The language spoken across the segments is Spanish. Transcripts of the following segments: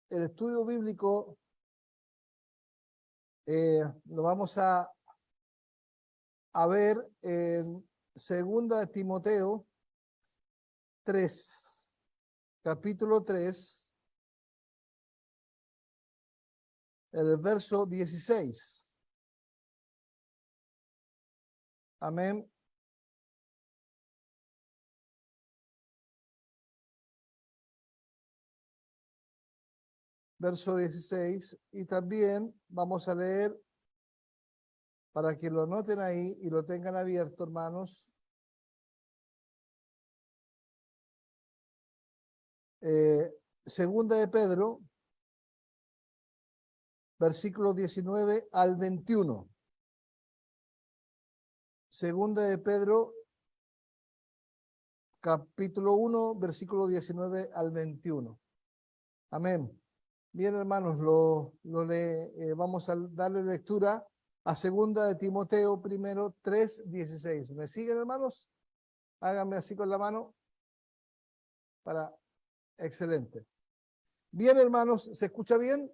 el estudio bíblico lo vamos a ver en 2 de Timoteo 3, capítulo 3, el verso 16. Amén. Verso 16. Y también vamos a leer, para que lo anoten ahí y lo tengan abierto, hermanos. Segunda de Pedro, versículo 19 al 21. Segunda de Pedro, capítulo 1, versículo 19 al 21. Amén. Bien, hermanos, vamos a darle lectura a 2 de Timoteo primero 3:16. ¿Me siguen, hermanos? Háganme así con la mano. Excelente. Bien, hermanos, ¿se escucha bien?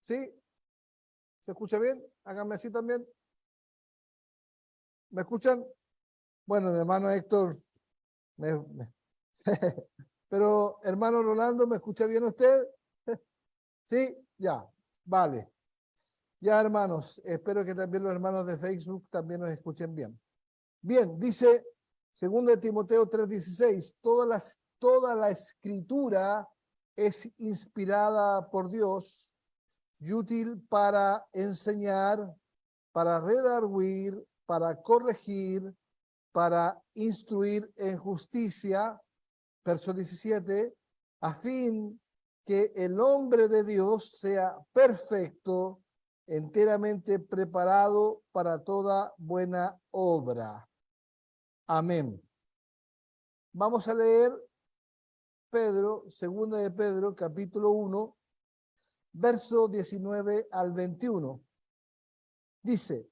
¿Sí? ¿Se escucha bien? Háganme así también. ¿Me escuchan? Bueno, hermano Héctor, pero hermano Rolando, ¿me escucha bien usted? Sí, ya, vale. Ya, hermanos, espero que también los hermanos de Facebook también nos escuchen bien. Bien, dice 2 de Timoteo 3:16, toda la escritura es inspirada por Dios y útil para enseñar, para redarguir, para corregir, para instruir en justicia, verso 17, a fin que el hombre de Dios sea perfecto, enteramente preparado para toda buena obra. Amén. Vamos a leer Pedro, 2 de Pedro, capítulo 1, verso 19 al 21. Dice: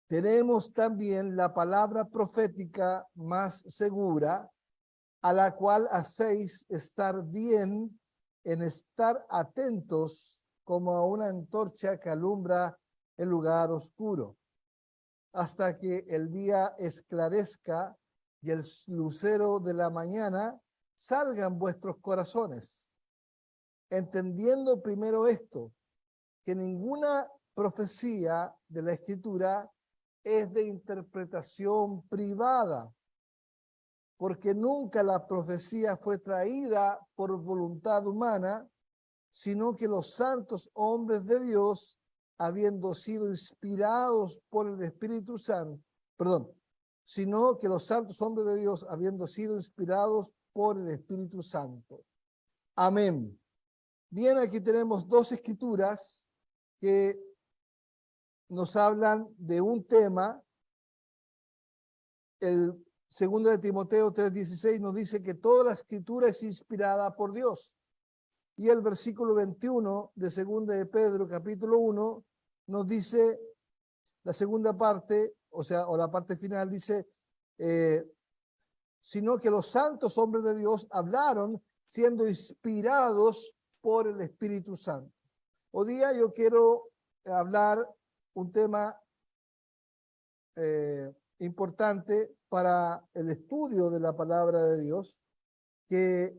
tenemos también la palabra profética más segura, a la cual hacéis estar bien en estar atentos como a una antorcha que alumbra el lugar oscuro, hasta que el día esclarezca y el lucero de la mañana salgan vuestros corazones, entendiendo primero esto, que ninguna profecía de la Escritura es de interpretación privada, porque nunca la profecía fue traída por voluntad humana, sino que los santos hombres de Dios, habiendo sido inspirados por el Espíritu Santo, sino que los santos hombres de Dios, habiendo sido inspirados por el Espíritu Santo. Amén. Bien, aquí tenemos dos escrituras que nos hablan de un tema. El 2 de Timoteo 3:16 nos dice que toda la escritura es inspirada por Dios. Y el versículo 21 de 2 de Pedro, capítulo 1, nos dice la segunda parte, o la parte final dice, sino que los santos hombres de Dios hablaron siendo inspirados por el Espíritu Santo. Hoy día yo quiero hablar un tema importante para el estudio de la palabra de Dios, que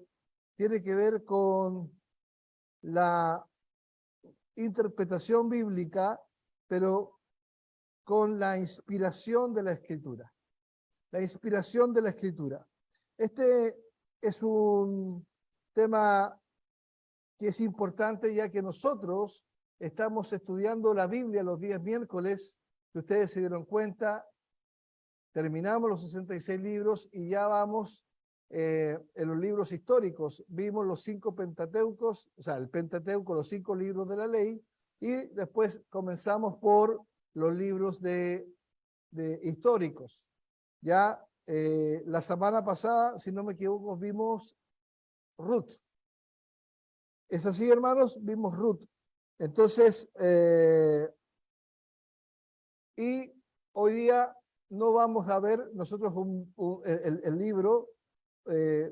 tiene que ver con la interpretación bíblica, pero con la inspiración de la Escritura. La inspiración de la Escritura. Este es un tema que es importante, ya que nosotros estamos estudiando la Biblia los días miércoles, que ustedes se dieron cuenta, terminamos los 66 libros y ya vamos en los libros históricos. Vimos los 5 Pentateucos, o sea, el Pentateuco, los 5 libros de la ley, y después comenzamos por los libros de históricos. Ya la semana pasada, si no me equivoco, vimos Ruth. ¿Es así, hermanos? Vimos Ruth. Entonces, y hoy día no vamos a ver nosotros el libro,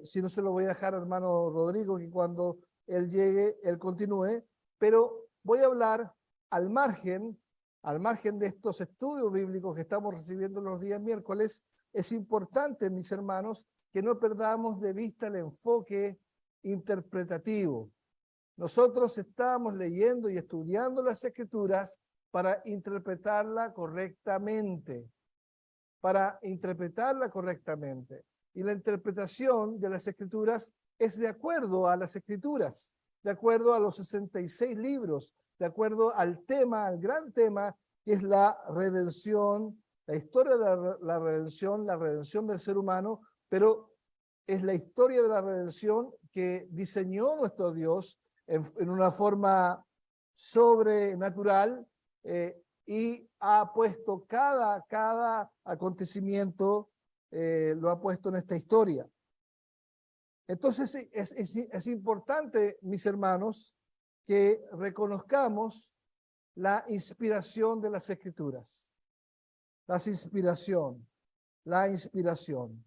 si no se lo voy a dejar, hermano Rodrigo, que cuando Él llegue, Él continúe, pero voy a hablar al margen de estos estudios bíblicos que estamos recibiendo los días miércoles. Es importante, mis hermanos, que no perdamos de vista el enfoque interpretativo. Nosotros estamos leyendo y estudiando las Escrituras para interpretarla correctamente, Y la interpretación de las Escrituras es de acuerdo a las Escrituras, de acuerdo a los 66 libros, de acuerdo al tema, al gran tema, que es la redención, la historia de la redención del ser humano, pero es la historia de la redención que diseñó nuestro Dios en una forma sobrenatural, y ha puesto cada acontecimiento, lo ha puesto en esta historia. Entonces es importante, mis hermanos, que reconozcamos la inspiración de las Escrituras. La inspiración.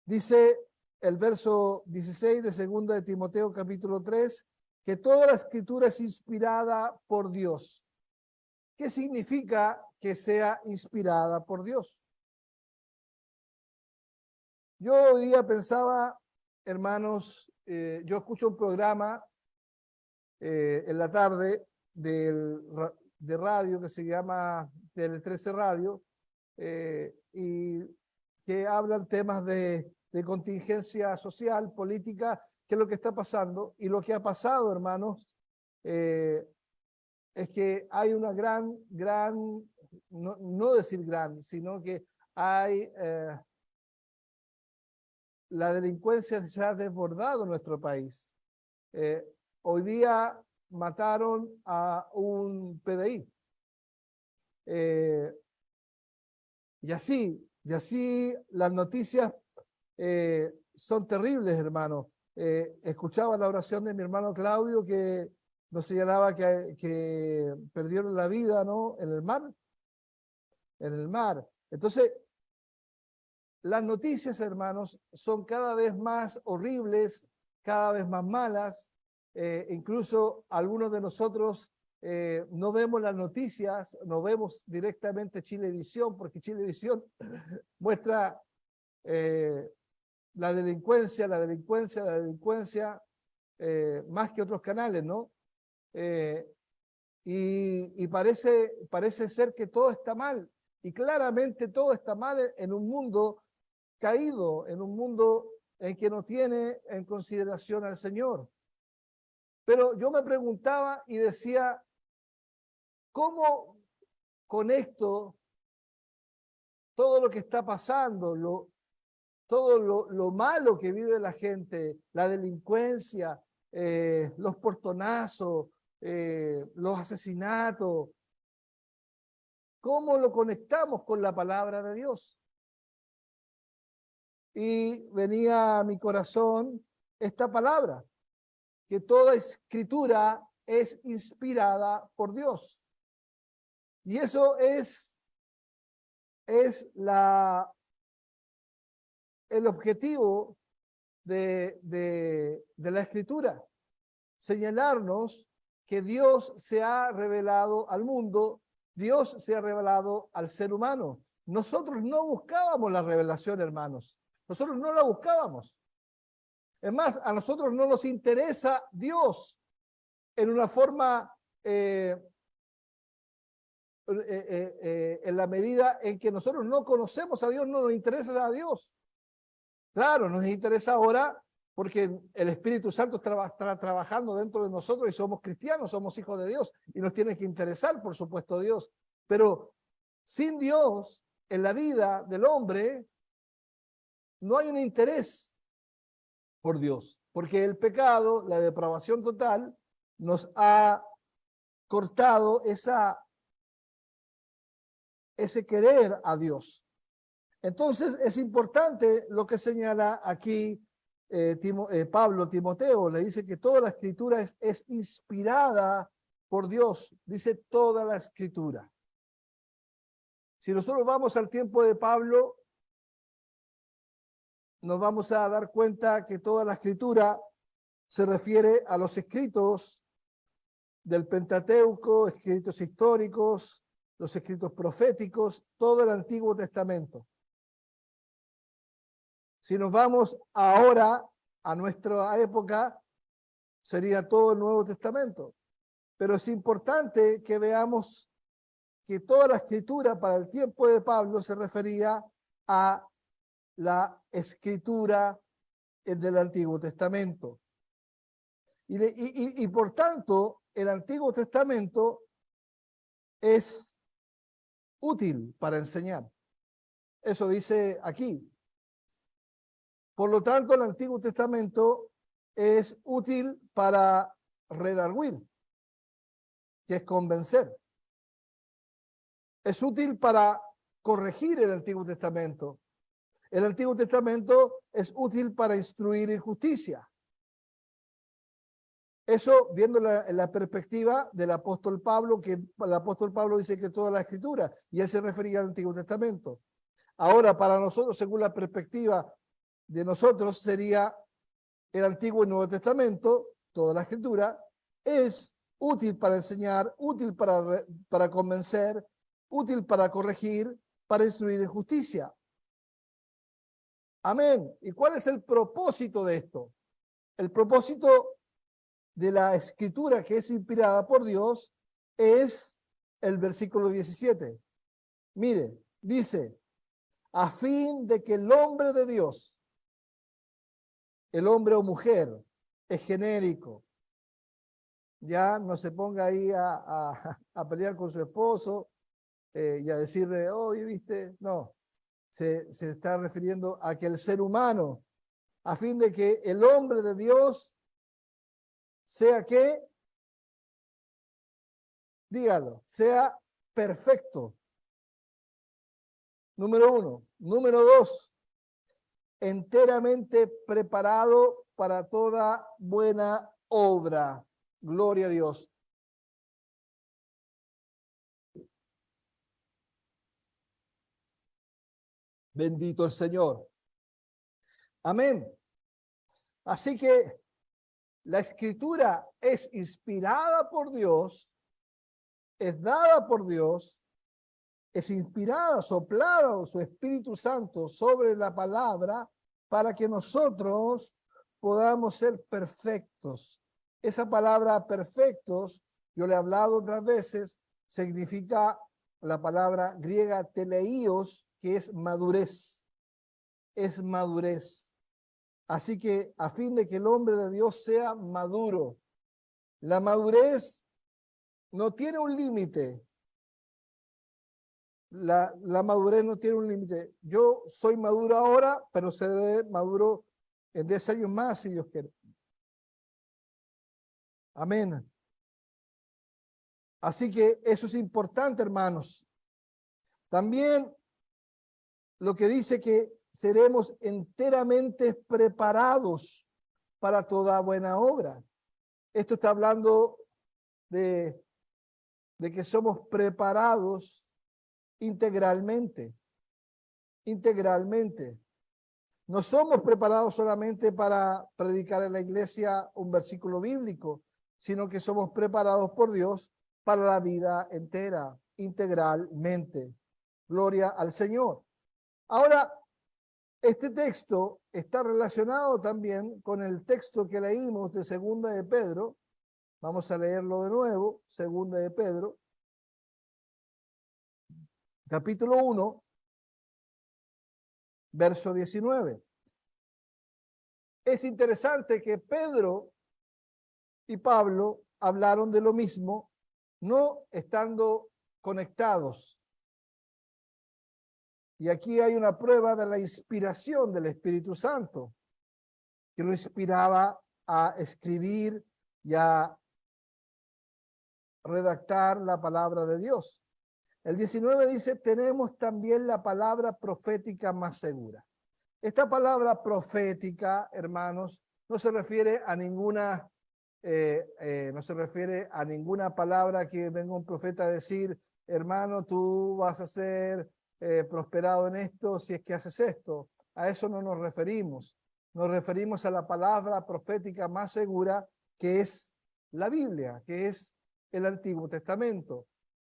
Dice el verso 16 de 2 de Timoteo capítulo 3, que toda la Escritura es inspirada por Dios. ¿Qué significa que sea inspirada por Dios? Yo hoy día pensaba, hermanos, yo escucho un programa en la tarde de radio que se llama Tele 13 Radio, y que hablan temas de contingencia social, política, qué es lo que está pasando. Y lo que ha pasado, hermanos, es que hay una gran, no decir gran, sino que hay, la delincuencia se ha desbordado en nuestro país. Hoy día mataron a un PDI. Y así las noticias son terribles, hermano. Escuchaba la oración de mi hermano Claudio, que nos señalaba que perdieron la vida, ¿no?, en el mar. Entonces, las noticias, hermanos, son cada vez más horribles, cada vez más malas. Incluso algunos de nosotros no vemos las noticias, no vemos directamente Chilevisión, porque Chilevisión muestra la delincuencia, más que otros canales, ¿no? Y parece ser que todo está mal, y claramente todo está mal en un mundo caído, en un mundo en que no tiene en consideración al Señor. Pero yo me preguntaba y decía, ¿cómo conecto todo lo que está pasando, todo lo malo que vive la gente, la delincuencia, los portonazos, los asesinatos? ¿Cómo lo conectamos con la palabra de Dios? Y venía a mi corazón esta palabra, que toda escritura es inspirada por Dios. Y eso es el objetivo de la escritura, señalarnos que Dios se ha revelado al mundo, Dios se ha revelado al ser humano. Nosotros no buscábamos la revelación, hermanos. Nosotros no la buscábamos. Es más, a nosotros no nos interesa Dios en una forma, en la medida en que nosotros no conocemos a Dios, no nos interesa a Dios. Claro, nos interesa ahora porque el Espíritu Santo está trabajando dentro de nosotros y somos cristianos, somos hijos de Dios, y nos tiene que interesar, por supuesto, Dios. Pero sin Dios, en la vida del hombre, no hay un interés por Dios, porque el pecado, la depravación total, nos ha cortado ese querer a Dios. Entonces es importante lo que señala aquí Pablo, Timoteo, le dice que toda la escritura es inspirada por Dios, dice toda la escritura. Si nosotros vamos al tiempo de Pablo, nos vamos a dar cuenta que toda la escritura se refiere a los escritos del Pentateuco, escritos históricos, los escritos proféticos, todo el Antiguo Testamento. Si nos vamos ahora a nuestra época, sería todo el Nuevo Testamento. Pero es importante que veamos que toda la escritura para el tiempo de Pablo se refería a la escritura del Antiguo Testamento. Y por tanto, el Antiguo Testamento es útil para enseñar. Eso dice aquí. Por lo tanto, el Antiguo Testamento es útil para redarguir, que es convencer. Es útil para corregir el Antiguo Testamento. El Antiguo Testamento es útil para instruir en justicia. Eso viendo la perspectiva del apóstol Pablo, que el apóstol Pablo dice que toda la escritura, y él se refería al Antiguo Testamento. Ahora, para nosotros, según la perspectiva de nosotros, sería el Antiguo y Nuevo Testamento, toda la escritura, es útil para enseñar, útil para convencer, útil para corregir, para instruir en justicia. Amén. ¿Y cuál es el propósito de esto? El propósito de la escritura que es inspirada por Dios es el versículo 17. Mire, dice, a fin de que el hombre de Dios, el hombre o mujer, es genérico, ya no se ponga ahí a pelear con su esposo y a decirle, oye, ¿viste? No, se está refiriendo a que el ser humano, a fin de que el hombre de Dios sea que, dígalo, sea perfecto. Número 1. Número 2, enteramente preparado para toda buena obra. Gloria a Dios. Bendito el Señor. Amén. Así que la escritura es inspirada por Dios, es dada por Dios, es inspirada, soplada su Espíritu Santo sobre la palabra para que nosotros podamos ser perfectos. Esa palabra perfectos, yo le he hablado otras veces, significa la palabra griega teleios, que es madurez. Es madurez. Así que a fin de que el hombre de Dios sea maduro. La madurez no tiene un límite. La madurez no tiene un límite. Yo soy maduro ahora, pero seré maduro en 10 años más, si Dios quiere. Amén. Así que eso es importante, hermanos. También lo que dice que seremos enteramente preparados para toda buena obra. Esto está hablando de que somos preparados integralmente. Integralmente. No somos preparados solamente para predicar en la iglesia un versículo bíblico, sino que somos preparados por Dios para la vida entera, integralmente. Gloria al Señor. Ahora, este texto está relacionado también con el texto que leímos de Segunda de Pedro. Vamos a leerlo de nuevo, Segunda de Pedro, capítulo 1, verso 19. Es interesante que Pedro y Pablo hablaron de lo mismo, no estando conectados. Y aquí hay una prueba de la inspiración del Espíritu Santo, que lo inspiraba a escribir y a redactar la palabra de Dios. El 19 dice, tenemos también la palabra profética más segura. Esta palabra profética, hermanos, no se refiere a ninguna palabra que venga un profeta a decir, hermano, tú vas a ser prosperado en esto si es que haces esto. A eso no nos referimos. nos referimos a la palabra profética más segura, que es la Biblia, que es el Antiguo Testamento.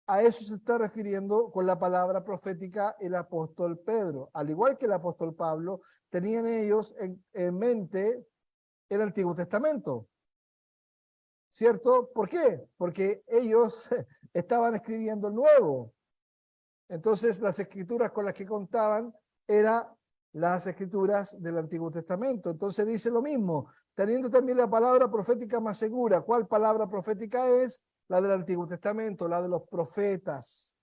A eso se está refiriendo con la palabra profética el apóstol Pedro. Al igual que el apóstol Pablo, tenían ellos en mente el Antiguo Testamento. ¿Cierto? ¿Por qué? Porque ellos estaban escribiendo el Nuevo. Entonces, las escrituras con las que contaban eran las escrituras del Antiguo Testamento. Entonces dice lo mismo, teniendo también la palabra profética más segura. ¿Cuál palabra profética es? La del Antiguo Testamento, la de los profetas.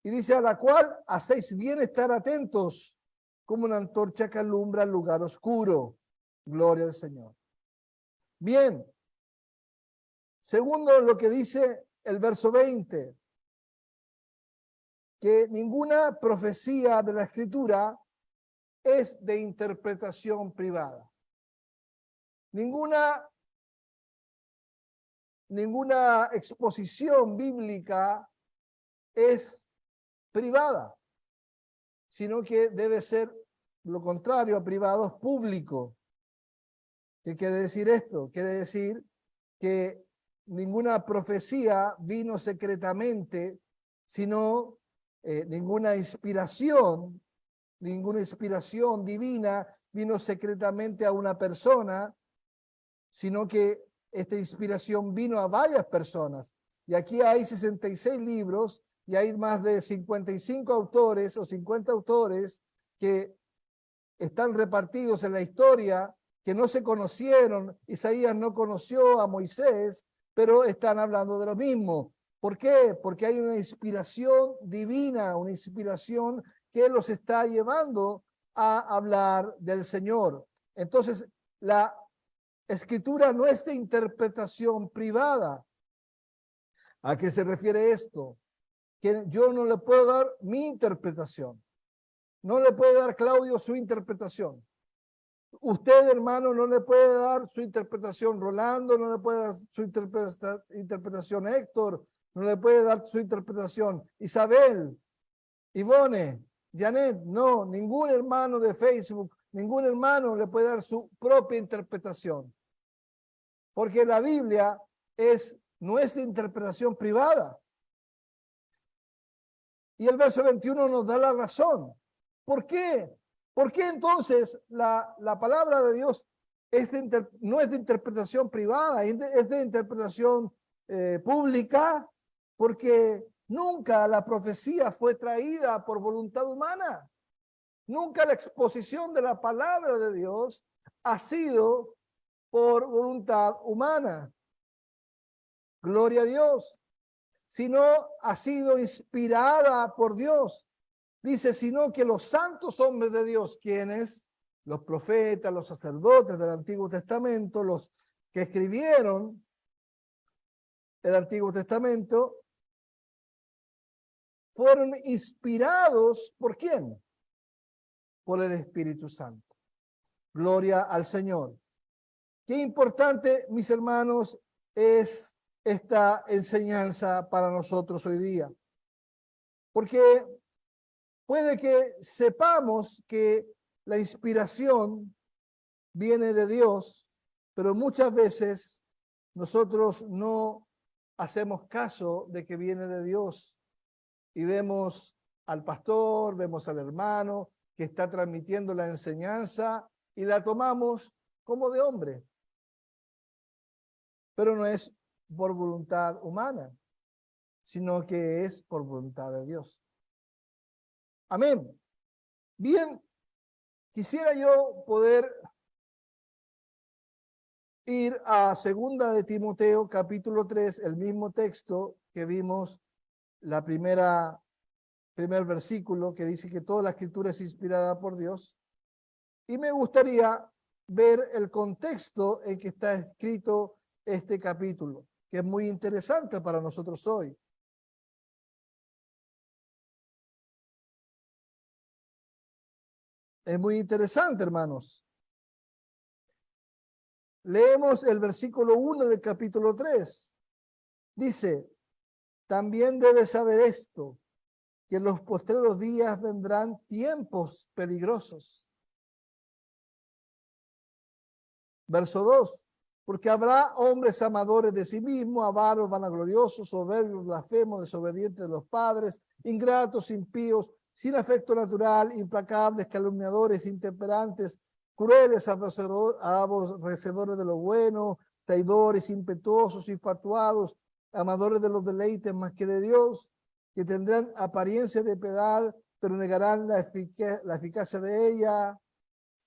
Y dice, a la cual hacéis bien estar atentos, como una antorcha que alumbra el lugar oscuro. Gloria al Señor. Bien. Segundo, lo que dice el verso 20, que ninguna profecía de la Escritura es de interpretación privada. Ninguna exposición bíblica es privada, sino que debe ser lo contrario a privado, es público. ¿Qué quiere decir esto? Quiere decir que ninguna profecía vino secretamente, sino ninguna inspiración divina vino secretamente a una persona, sino que esta inspiración vino a varias personas. Y aquí hay 66 libros y hay más de 55 autores o 50 autores que están repartidos en la historia, que no se conocieron. Isaías no conoció a Moisés, pero están hablando de lo mismo. ¿Por qué? Porque hay una inspiración divina, una inspiración que los está llevando a hablar del Señor. Entonces, la Escritura no es de interpretación privada. ¿A qué se refiere esto? Que yo no le puedo dar mi interpretación. No le puede dar Claudio su interpretación. Usted, hermano, no le puede dar su interpretación. Rolando no le puede dar su interpretación. Héctor no le puede dar su interpretación. Isabel, Ivone, Janet, no, ningún hermano de Facebook, ningún hermano le puede dar su propia interpretación. Porque la Biblia es nuestra interpretación privada. Y el verso 21 nos da la razón. ¿Por qué? ¿Por qué entonces la palabra de Dios no es de interpretación privada, es de interpretación pública? Porque nunca la profecía fue traída por voluntad humana. Nunca la exposición de la palabra de Dios ha sido por voluntad humana. Gloria a Dios. Sino ha sido inspirada por Dios. Dice, sino que los santos hombres de Dios, quienes, los profetas, los sacerdotes del Antiguo Testamento, los que escribieron el Antiguo Testamento, fueron inspirados ¿por quién? Por el Espíritu Santo. Gloria al Señor. Qué importante, mis hermanos, es esta enseñanza para nosotros hoy día. Porque puede que sepamos que la inspiración viene de Dios, pero muchas veces nosotros no hacemos caso de que viene de Dios y vemos al pastor, vemos al hermano que está transmitiendo la enseñanza y la tomamos como de hombre, pero no es por voluntad humana, sino que es por voluntad de Dios. Amén. Bien, quisiera yo poder ir a 2 de Timoteo, capítulo 3, el mismo texto que vimos, primer versículo, que dice que toda la escritura es inspirada por Dios. Y me gustaría ver el contexto en que está escrito este capítulo, que es muy interesante para nosotros hoy. Es muy interesante, hermanos. Leemos el versículo 1 del capítulo 3. Dice, también debes saber esto, que en los postreros días vendrán tiempos peligrosos, Verso 2. Porque habrá hombres amadores de sí mismos, avaros, vanagloriosos, soberbios, blasfemos, desobedientes de los padres, ingratos, impíos, sin afecto natural, implacables, calumniadores, intemperantes, crueles, aborrecedores de lo bueno, traidores, impetuosos, infatuados, amadores de los deleites más que de Dios, que tendrán apariencia de piedad, pero negarán la eficacia de ella.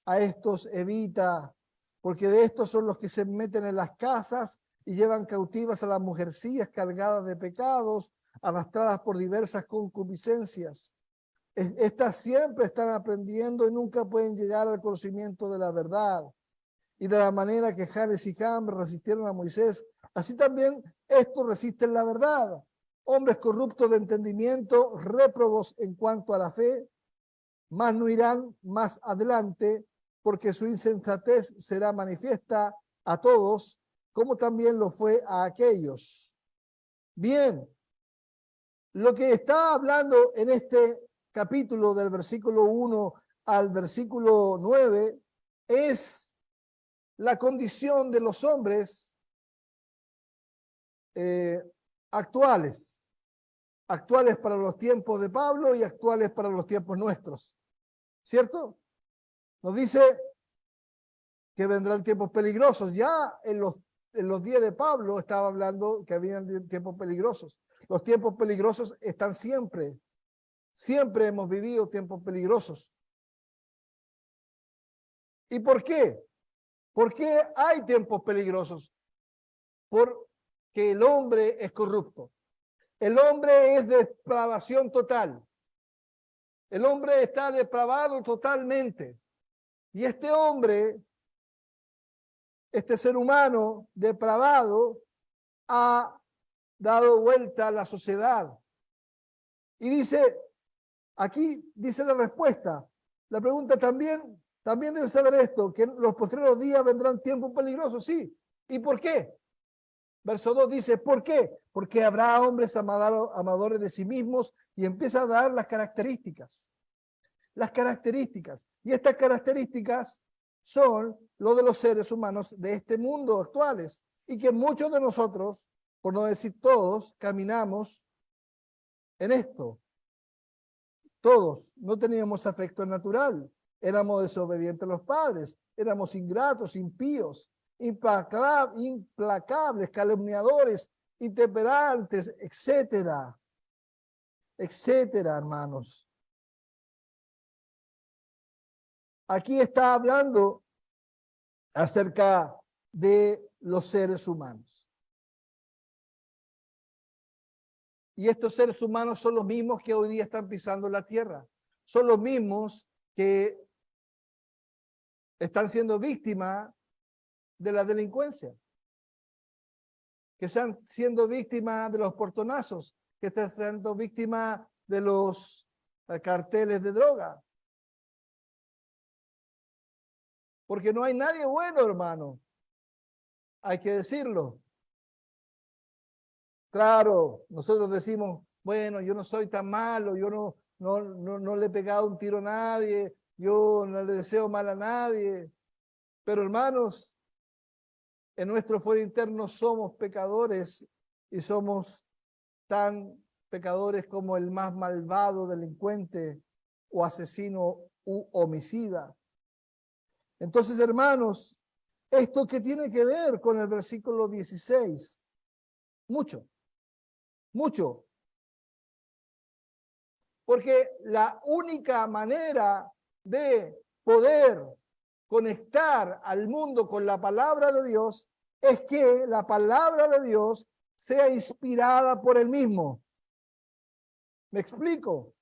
A estos evita, porque de estos son los que se meten en las casas y llevan cautivas a las mujercillas cargadas de pecados, arrastradas por diversas concupiscencias. Estas siempre están aprendiendo y nunca pueden llegar al conocimiento de la verdad. Y de la manera que Janes y Jam resistieron a Moisés, así también estos resisten la verdad. Hombres corruptos de entendimiento, réprobos en cuanto a la fe, mas no irán más adelante, porque su insensatez será manifiesta a todos, como también lo fue a aquellos. Bien, lo que está hablando en este capítulo del versículo 1 al versículo 9 es la condición de los hombres actuales para los tiempos de Pablo y actuales para los tiempos nuestros, ¿cierto? Nos dice que vendrán tiempos peligrosos. Ya en los días de Pablo estaba hablando que habían tiempos peligrosos. Los tiempos peligrosos están siempre. Siempre hemos vivido tiempos peligrosos. ¿Y por qué? ¿Por qué hay tiempos peligrosos? Porque el hombre es corrupto. El hombre es depravación total. El hombre está depravado totalmente. Y este hombre, este ser humano depravado, ha dado vuelta a la sociedad. Y dice, aquí dice la respuesta. La pregunta también debe saber esto, que en los posteriores días vendrán tiempos peligrosos, sí. ¿Y por qué? Verso 2 dice, ¿por qué? Porque habrá hombres amadores de sí mismos, y empieza a dar las características. Las características. Y estas características son lo de los seres humanos de este mundo actuales, y que muchos de nosotros, por no decir todos, caminamos en esto. Todos no teníamos afecto natural, éramos desobedientes a los padres, éramos ingratos, impíos, implacables, calumniadores, intemperantes, etcétera, etcétera, hermanos. Aquí está hablando acerca de los seres humanos. Y estos seres humanos son los mismos que hoy día están pisando la tierra. Son los mismos que están siendo víctimas de la delincuencia, que están siendo víctimas de los portonazos, que están siendo víctimas de los carteles de droga. Porque no hay nadie bueno, hermano. Hay que decirlo. Claro, nosotros decimos, bueno, yo no soy tan malo, yo no le he pegado un tiro a nadie, yo no le deseo mal a nadie. Pero hermanos, en nuestro fuero interno somos pecadores y somos tan pecadores como el más malvado delincuente o asesino u homicida. Entonces, hermanos, ¿esto qué tiene que ver con el versículo 16? Mucho, mucho. Porque la única manera de poder conectar al mundo con la palabra de Dios es que la palabra de Dios sea inspirada por él mismo. ¿Me explico?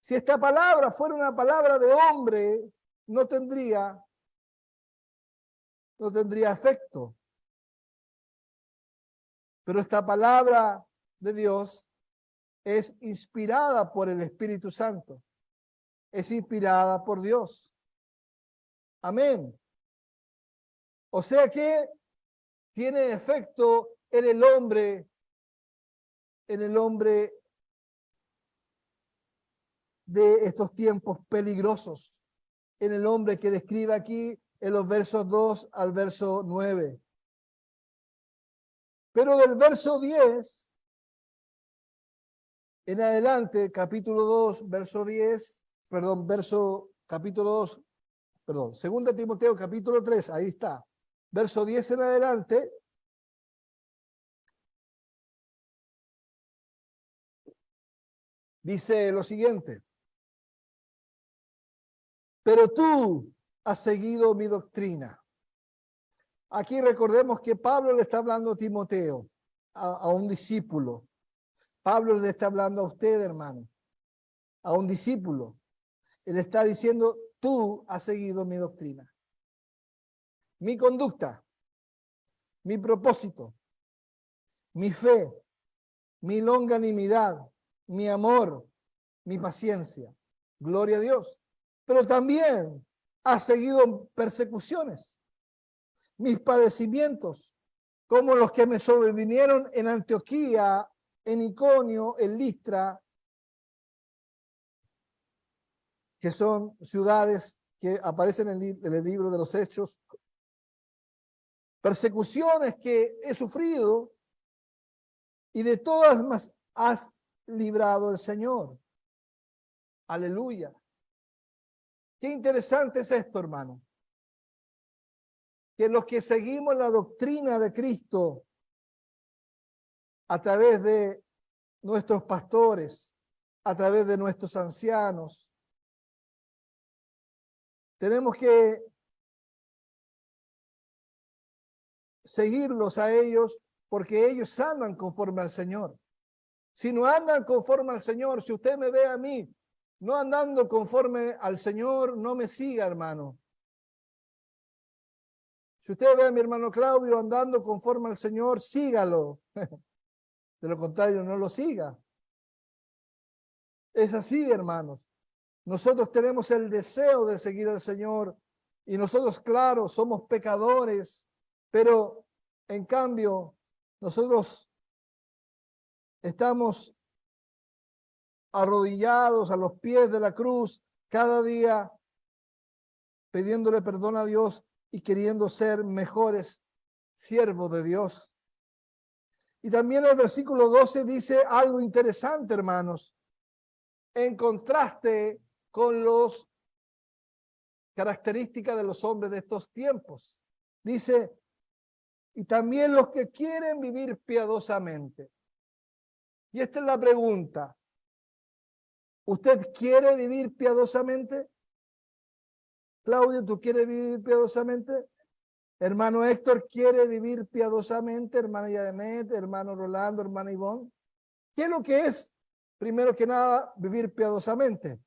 Si esta palabra fuera una palabra de hombre, no tendría efecto. Pero esta palabra de Dios es inspirada por el Espíritu Santo. Es inspirada por Dios. Amén. O sea que tiene efecto en el hombre de estos tiempos peligrosos. en el hombre que describe aquí en los versos 2 al verso 9. Pero del verso 10 en adelante, capítulo 2, verso 10, perdón, capítulo 2, perdón, 2 Timoteo, capítulo 3, ahí está. Verso 10 en adelante, dice lo siguiente: pero tú has seguido mi doctrina. Aquí recordemos que Pablo le está hablando a Timoteo, a un discípulo. Pablo le está hablando a usted, hermano, a un discípulo. Él está diciendo, tú has seguido mi doctrina, mi conducta, mi propósito, mi fe, mi longanimidad, mi amor, mi paciencia. Gloria a Dios. Pero también has seguido persecuciones, mis padecimientos, como los que me sobrevinieron en Antioquía, en Iconio, en Listra, que son ciudades que aparecen en el libro de los Hechos. Persecuciones que he sufrido y de todas más has librado el Señor. Aleluya. Qué interesante es esto, hermano. Que los que seguimos la doctrina de Cristo a través de nuestros pastores, a través de nuestros ancianos, tenemos que seguirlos a ellos porque ellos andan conforme al Señor. Si no andan conforme al Señor, si usted me ve a mí no andando conforme al Señor, no me siga, hermano. Si usted ve a mi hermano Claudio andando conforme al Señor, sígalo. De lo contrario, no lo siga. Es así, hermanos. Nosotros tenemos el deseo de seguir al Señor y nosotros, claro, somos pecadores, pero en cambio, nosotros estamos arrodillados a los pies de la cruz cada día, pidiéndole perdón a Dios y queriendo ser mejores siervos de Dios. Y también el versículo 12 dice algo interesante, hermanos, en contraste con las características de los hombres de estos tiempos. Dice, y también los que quieren vivir piadosamente. Y esta es la pregunta. ¿Usted quiere vivir piadosamente? Claudio, ¿tú quieres vivir piadosamente? Hermano Héctor, ¿quiere vivir piadosamente? Hermana Yanet, hermano Rolando, hermana Ivonne. ¿Qué es lo que es, primero que nada, vivir piadosamente?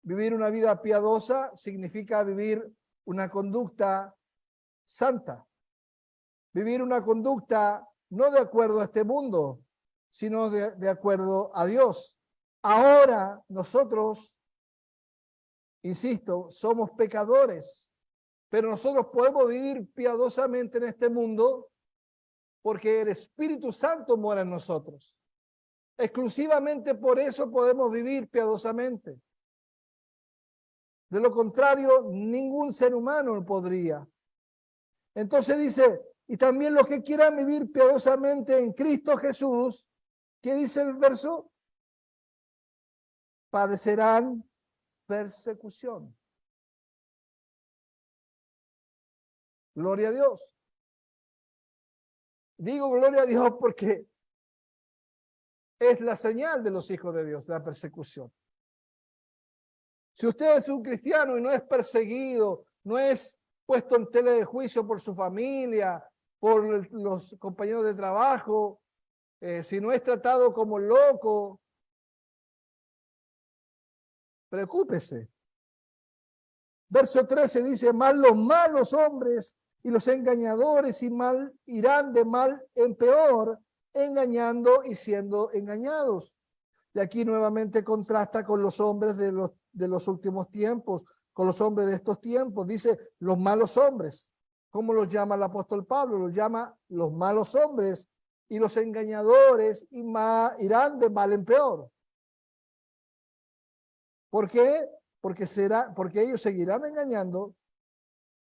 Vivir una vida piadosa significa vivir una conducta santa. Vivir una conducta no de acuerdo a este mundo, sino de acuerdo a Dios. Ahora nosotros, insisto, somos pecadores, pero nosotros podemos vivir piadosamente en este mundo porque el Espíritu Santo mora en nosotros. Exclusivamente por eso podemos vivir piadosamente. De lo contrario, ningún ser humano podría. Entonces dice, y también los que quieran vivir piadosamente en Cristo Jesús, ¿qué dice el verso? Padecerán persecución. Gloria a Dios. Digo gloria a Dios porque es la señal de los hijos de Dios, la persecución. Si usted es un cristiano y no es perseguido, no es puesto en tela de juicio por su familia, por los compañeros de trabajo, si no es tratado como loco, preocúpese. Verso 13 dice, mas los malos hombres y los engañadores y mal irán de mal en peor, engañando y siendo engañados. Y aquí nuevamente contrasta con los hombres de los últimos tiempos, con los hombres de estos tiempos. Dice los malos hombres. ¿Cómo los llama el apóstol Pablo? Los llama los malos hombres y los engañadores irán de mal en peor. ¿Por qué? porque ellos seguirán engañando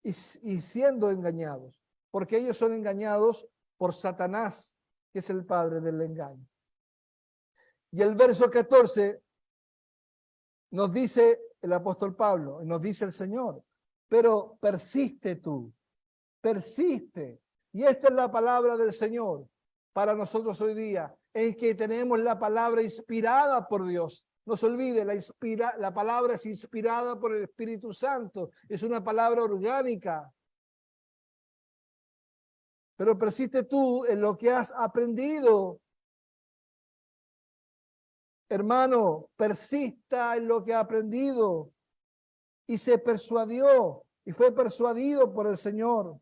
y siendo engañados, porque ellos son engañados por Satanás, que es el padre del engaño. Y el verso 14 nos dice el apóstol Pablo, nos dice el Señor, pero persiste tú, persiste. Y esta es la palabra del Señor para nosotros hoy día, en que tenemos la palabra inspirada por Dios. No se olvide, la palabra es inspirada por el Espíritu Santo, es una palabra orgánica. Pero persiste tú en lo que has aprendido. Hermano, persista en lo que ha aprendido y se persuadió y fue persuadido por el Señor.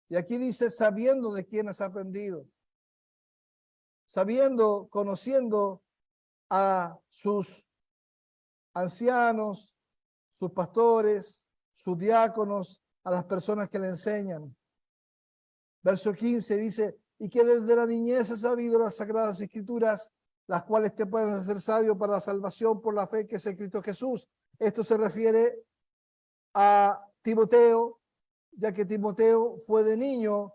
Y aquí dice, sabiendo de quién has aprendido, sabiendo, conociendo a sus ancianos, sus pastores, sus diáconos, a las personas que le enseñan. Verso 15 dice, y que desde la niñez has sabido las sagradas escrituras, las cuales te pueden hacer sabio para la salvación por la fe que es en Cristo Jesús. Esto se refiere a Timoteo, ya que Timoteo fue de niño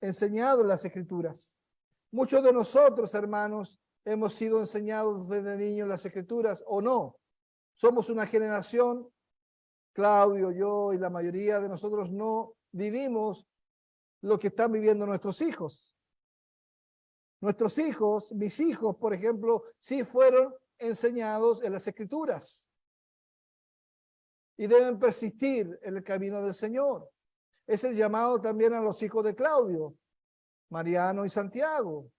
enseñado en las escrituras. Muchos de nosotros, hermanos, hemos sido enseñados desde niños en las escrituras, o no. Somos una generación, Claudio, yo y la mayoría de nosotros no vivimos lo que están viviendo nuestros hijos. Nuestros hijos, mis hijos, por ejemplo, sí fueron enseñados en las escrituras y deben persistir en el camino del Señor. Es el llamado también a los hijos de Claudio, Mariano y Santiago,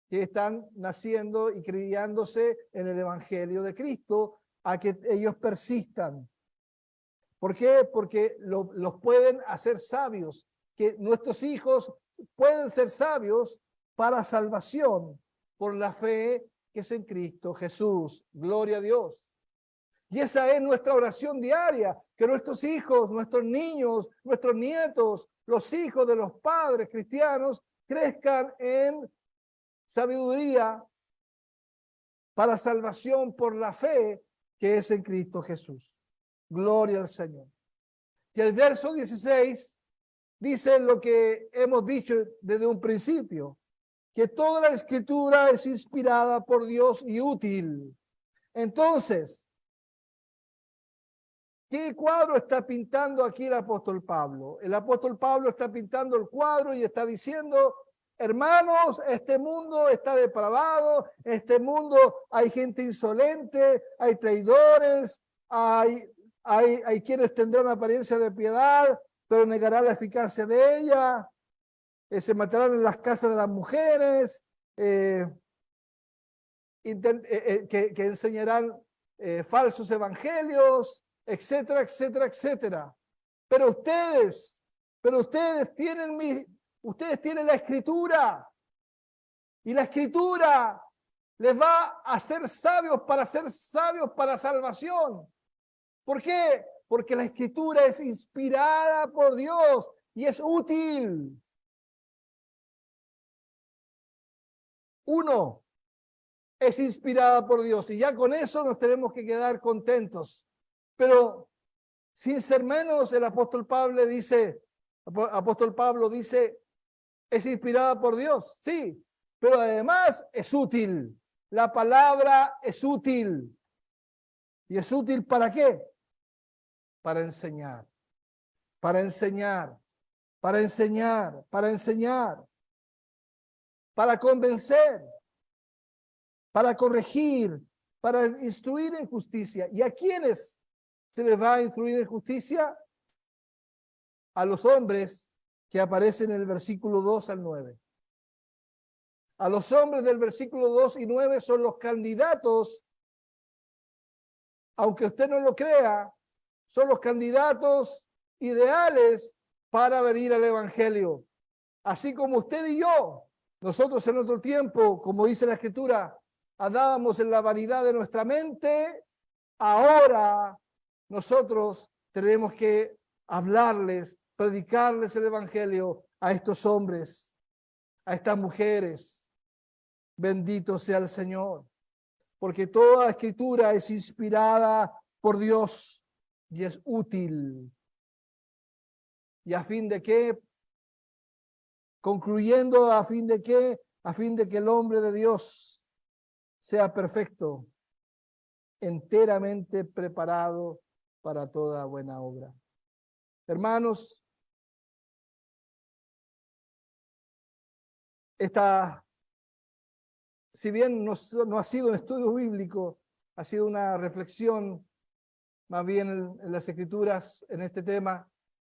que están naciendo y criándose en el Evangelio de Cristo, a que ellos persistan. ¿Por qué? Porque los pueden hacer sabios, que nuestros hijos pueden ser sabios para salvación por la fe que es en Cristo Jesús. Gloria a Dios. Y esa es nuestra oración diaria, que nuestros hijos, nuestros niños, nuestros nietos, los hijos de los padres cristianos crezcan en sabiduría para salvación por la fe que es en Cristo Jesús. Gloria al Señor. Y el verso 16 dice lo que hemos dicho desde un principio, que toda la escritura es inspirada por Dios y útil. Entonces, ¿qué cuadro está pintando aquí el apóstol Pablo? El apóstol Pablo está pintando el cuadro y está diciendo, hermanos, este mundo está depravado, este mundo hay gente insolente, hay traidores, hay quienes tendrán apariencia de piedad, pero negarán la eficacia de ella, se matarán en las casas de las mujeres, que enseñarán falsos evangelios, etcétera, etcétera, etcétera. Pero ustedes tienen la escritura, y la escritura les va a hacer sabios para salvación. ¿Por qué? Porque la escritura es inspirada por Dios y es útil. Uno, es inspirada por Dios y ya con eso nos tenemos que quedar contentos. Pero sin ser menos, el apóstol Pablo dice, es inspirada por Dios, sí, pero además es útil. La palabra es útil. ¿Y es útil para qué? Para enseñar, para enseñar, para enseñar, para enseñar, para convencer, para corregir, para instruir en justicia. ¿Y a quiénes se les va a instruir en justicia? A los hombres que aparecen en el versículo 2 al 9. A los hombres del versículo 2 y 9 son los candidatos, aunque usted no lo crea, son los candidatos ideales para venir al Evangelio. Así como usted y yo, nosotros en otro tiempo, como dice la Escritura, andábamos en la vanidad de nuestra mente, ahora nosotros tenemos que hablarles, predicarles el Evangelio a estos hombres. a estas mujeres. Bendito sea el Señor, porque toda escritura es inspirada por Dios y es útil. ¿Y a fin de qué? Concluyendo, ¿a fin de qué? A fin de que el hombre de Dios sea perfecto, enteramente preparado para toda buena obra. Hermanos, si bien no ha sido un estudio bíblico, ha sido una reflexión más bien en las Escrituras en este tema,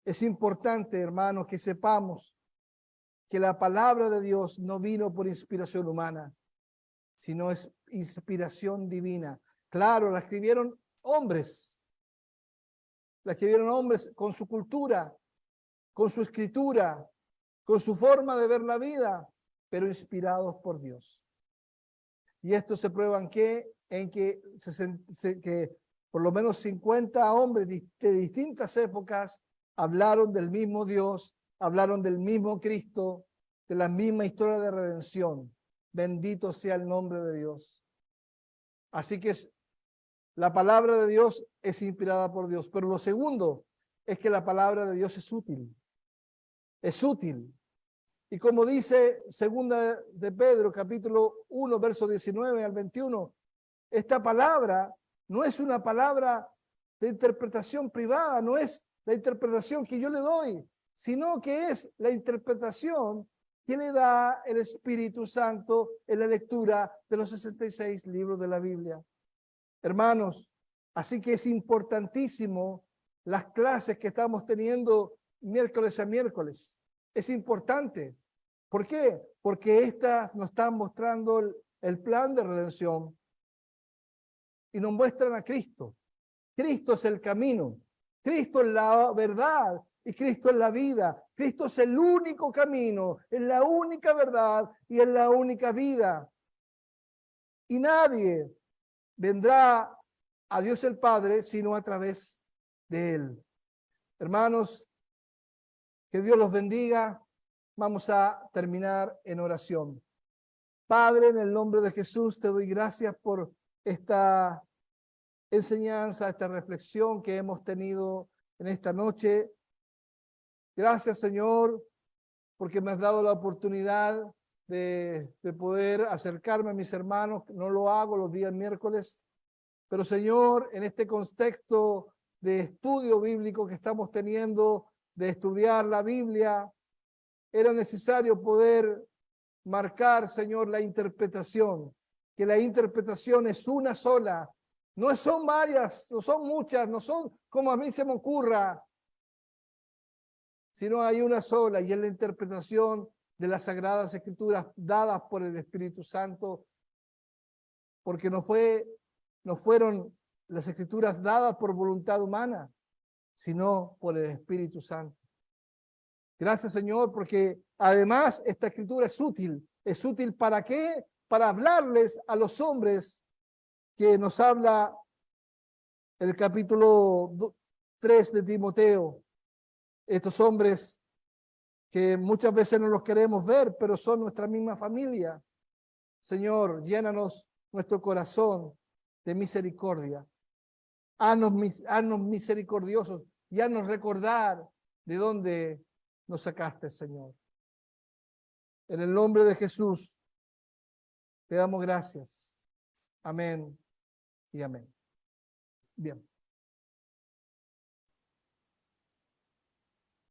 es importante, hermanos, que sepamos que la palabra de Dios no vino por inspiración humana, sino es inspiración divina. Claro, la escribieron hombres con su cultura, con su escritura, con su forma de ver la vida, pero inspirados por Dios. Y esto se prueba en que por lo menos 50 hombres de distintas épocas hablaron del mismo Dios, hablaron del mismo Cristo, de la misma historia de redención. Bendito sea el nombre de Dios. Así que la palabra de Dios es inspirada por Dios. Pero lo segundo es que la palabra de Dios es útil. Es útil. Y como dice segunda de Pedro, capítulo 1, verso 19 al 21, esta palabra no es una palabra de interpretación privada, no es la interpretación que yo le doy, sino que es la interpretación que le da el Espíritu Santo en la lectura de los 66 libros de la Biblia. Hermanos, así que es importantísimo las clases que estamos teniendo miércoles a miércoles. Es importante. ¿Por qué? Porque estas nos están mostrando el plan de redención y nos muestran a Cristo. Cristo es el camino, Cristo es la verdad y Cristo es la vida. Cristo es el único camino, es la única verdad y es la única vida. Y nadie vendrá a Dios el Padre sino a través de Él. Hermanos, que Dios los bendiga. Vamos a terminar en oración. Padre, en el nombre de Jesús, te doy gracias por esta enseñanza, esta reflexión que hemos tenido en esta noche. Gracias, Señor, porque me has dado la oportunidad de poder acercarme a mis hermanos. No lo hago los días miércoles, pero Señor, en este contexto de estudio bíblico que estamos teniendo, de estudiar la Biblia, era necesario poder marcar, Señor, la interpretación, que la interpretación es una sola, no son varias, no son muchas, no son como a mí se me ocurra, sino hay una sola, y es la interpretación de las Sagradas Escrituras dadas por el Espíritu Santo, porque no fueron las Escrituras dadas por voluntad humana, sino por el Espíritu Santo. Gracias, Señor, porque además esta escritura es útil. ¿Es útil para qué? Para hablarles a los hombres que nos habla el capítulo 3 de Timoteo. Estos hombres que muchas veces no los queremos ver, pero son nuestra misma familia. Señor, llénanos nuestro corazón de misericordia. Haznos misericordiosos y haznos recordar de dónde nos sacaste, Señor. En el nombre de Jesús, te damos gracias. Amén y amén. Bien.